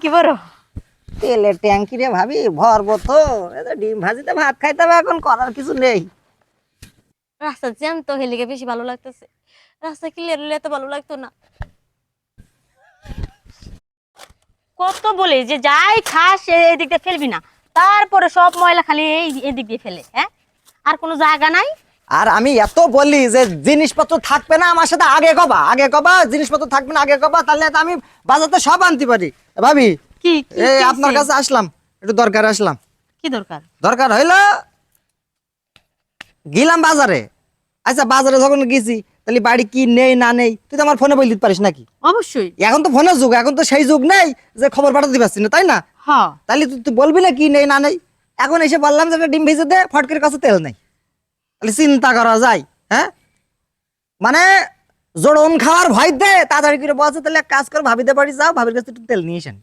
কি বড় তেলের ট্যাঙ্কি রে ভাবি ভরবো তো ডিম ভাজিতে ভাত খাইতে হবে, এখন করার কিছু নেই। রাস্তা জ্যাম তো হেলিকে বেশি ভালো লাগতেছে। রাস্তা ক্লিয়ার হলে এত ভালো লাগতো না। কত বলে যে যাই খাস এদিক দিয়ে ফেলবি না, তারপরে সব ময়লা খালি এদিক দিয়ে ফেলে। হ্যাঁ, আর কোনো জায়গা নাই। আর আমি এত বলি যে জিনিসপত্র থাকবে না আমার সাথে, আগে কবা জিনিসপত্র থাকবে না, আগে কবা, তাহলে তো আমি বাজারতে সব আনতে পারি। ভাবি কি কি এই কি আপনার হইছে? কাছে আসলাম, একটু দরকার আসলাম। কি দরকার? দরকার হইলো গেলাম বাজারে। আচ্ছা বাজারে যখন গেছি তাহলে বাড়ি কি নেই না নেই তুই তো আমার ফোনে বলে দিতে পারিস নাকি? অবশ্যই। এখন তো ফোনের যুগ, এখন তো সেই যুগ নেই যে খবর পাঠাতে পারছি না, তাই না? হ্যাঁ, তাহলে তুই বলবি না কি নেই না নেই। এখন এসে বললাম যে একটা ডিম ভেজে দে, ফটকের কাছে তেল নেই। তাহলে চিন্তা করা যায়? হ্যাঁ, মানে জোড়ন খাওয়ার ভয় দে, তাড়াতাড়ি করে বলছে তাহলে এক কাজ কর, ভাবিতে বাড়ি যাও, ভাবির কাছে একটু তেল নিয়ে আসেন।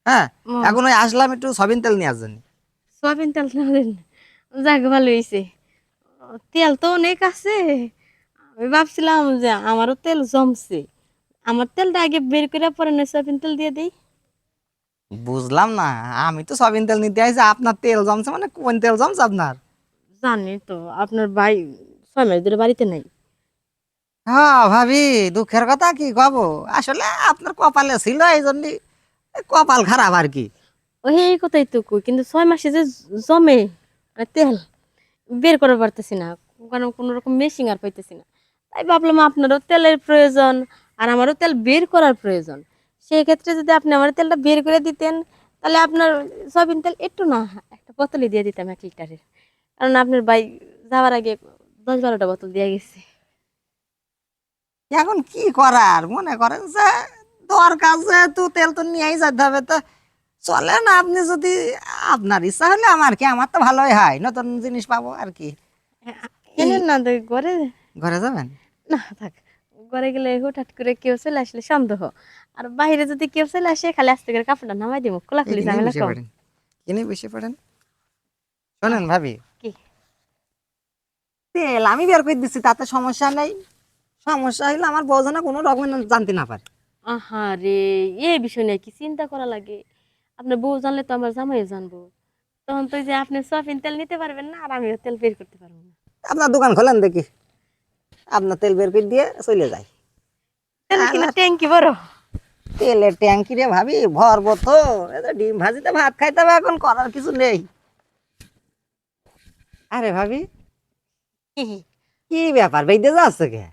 হ্যাঁ, এখন ওই আসলাম একটু সয়াবিন তেল নিয়ে আসেন। সোয়াবিন তেল না দেন, যাক ভালো হয়েছে। তেল তো অনেক আছে। আমি ভাবছিলাম যে আমারও তেল জমছে, আমার তেলটা আগে বের করে পরে না সোয়াবিন তেল দিয়ে দিই। বুঝলাম না, আমি তো সয়াবিন তেল নিতে আসি, আপনার তেল জমছে মানে কোন তেল জমছে আপনার? জানি তো আপনার ভাই 6 মাস ধরে বাড়িতে নাই। হ্যাঁ ভাবি, দুঃখের কথা কি কব, আসলে আপনার কপালে ছিল এই জন্য, কপাল খারাপ আর কি। ওই এই কথাই তো কই, কিন্তু 6 মাসে যে জমে তেল বের করতে পারতেছি না, কারণ কোনো রকম মেশিন আর পাইতেছি না। তাই ভাবলাম আপনারও তেলের প্রয়োজন আর আমারও তেল বের করার প্রয়োজন। সেই ক্ষেত্রে যদি আপনি আমার তেলটা বের করে দিতেন, তাহলে আপনার সয়াবিন তেল একটু না একটা বোতলই দিয়ে দিতাম 1 লিটারের। কারণ আপনার ভাই যাওয়ার আগে 10-12টা বোতল দিয়ে গেছে। এখন কি করার, মনে করেন যে দরকার, যেহেতু তেল তো নিয়েই যেতে হবে, তো চলেন আপনি যদি, আপনার ইচ্ছা হলে আমার কি, আমার তো ভালোই হয়, নতুন জিনিস পাবো আর কি। এই এনেন না তো ঘরে। ঘরে যাবেন? না থাক, ঘরে গেলে হুটহাট করে কেউ চলে আসলে সন্দেহ। আর বাইরে যদি কেউ চলে আসে, খালি আস্তে করে কাপড়টা নামাই দিব, খোলাখুলি এইখানেই ঝামেলা বসে কম। পড়েন, এখানেই বসে পড়েন। শোনেন ভাবি, কি? তেল আমি বের করে দিচ্ছি, তাতে সমস্যা নেই। সমস্যা হইলে আমার বউ যেন কোনো রকমের জানতে না পারে। আহারে, এই বিষয় নিয়ে কি চিন্তা করা লাগে? আপনার বউ জানলে তো আমার জামাইও জানবো। তখন তো ওই যে আপনি সয়াবিন তেল নিতে পারবেন না, আর আমিও তেল বের করতে পারবো না। আপনার দোকান খোলেন দেখি, আপনার তেল বের করে দিয়ে চলে যায়। তেল কিনা ট্যাঙ্কি বড়। তেলের ট্যাঙ্কি রে ভাবি ভরবো তো ডিম ভাজিতে ভাত খাইতে হবে, এখন করার কিছু নেই। আরে ভাবি, কি ব্যাপার বেঁধে যাচ্ছে কে?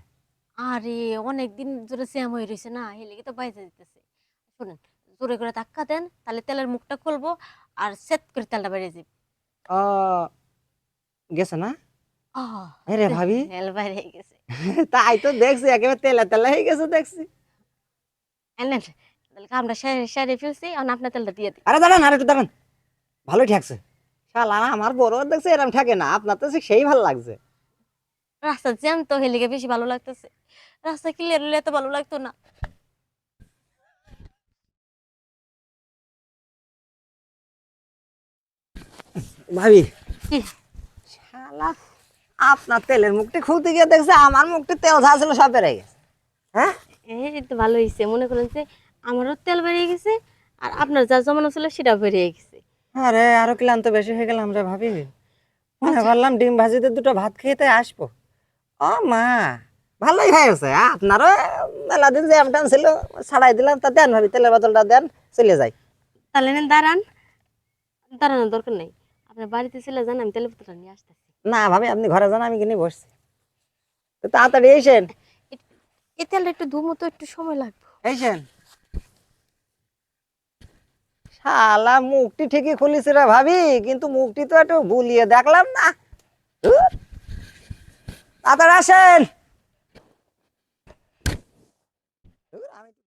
আরে অনেকদিন ধরে জ্যাম হয়ে রয়েছে না, এই লেগে তো বাইরে দিতেছে। শুনেন, জোরে করে ধাক্কা দেন, তাহলে তেলের মুখটা খুলবো আর সেট করে তেলটা বেরিয়ে যাবে। ও, গেছে না? আহ, আরে ভাবি, তেল বাইরে গেছে। তাই তো দেখছি, একেবারে তেলে তেলে হয়ে গেছে দেখছি। এনেন, তাহলে কামটা সেরে ফেলছি, আর আপনার তেলটা দিয়ে দিই। আরে দাঁড়ান, আর একটু দাঁড়ান, ভালো ঠেকছে। শালা আমার বড় দেখছে এরম ঠেকে না, আপনার তো সেই ভালো লাগছে। রাস্তা জ্যাম তো হেলিকে বেশি ভালো লাগতেছে। রাস্তা ক্লিয়ার হলে এত ভালো লাগতো না। ভাবি, কি? শালা আপনার তেলের মুখটি খুলতে গিয়ে দেখছে আমার মুখটি তেল ঝাল ছিল সব বেড়ে গেছে। হ্যাঁ, এই তো ভালো হয়েছে, মনে করেন যে আমারও তেল বেরিয়ে গেছে, আর আপনার যা জমানো ছিল সেটা বেরিয়ে গেছে। আরে আরো ক্লান্ত বেশি হয়ে গেলাম রে ভাবি, মনে আচ্ছা, করলাম ডিম ভাজিতে দুটো ভাত খেতে আসবো। ও মা, ভালোই হয়েছে। আপনারও মেলা দিন যে আমটান ছিল, ছাড়াই দিলাম। তা দেন ভাবি, তেলের বোতলটা দেন, চলে যাই। তাহলে নেন, দাঁড়ান। দাঁড়ানোর দরকার নেই, আপনার বাড়িতে চলে যান, আমি তেল বোতলটা নিয়ে আসতেছি। না ভাবি, আপনি ঘরে যান, আমি কিনে বসছি, তো তাড়াতাড়ি এসেন। এই তেলটা একটু ধুমো তো, একটু সময় লাগবে। এসেন। শালা মুখটি ঠিকই খুলিস রে ভাবি, কিন্তু মুখটি তো একটু বুলিয়ে দেখলাম না। ধুর, তাড়াতাড়ি আসেন।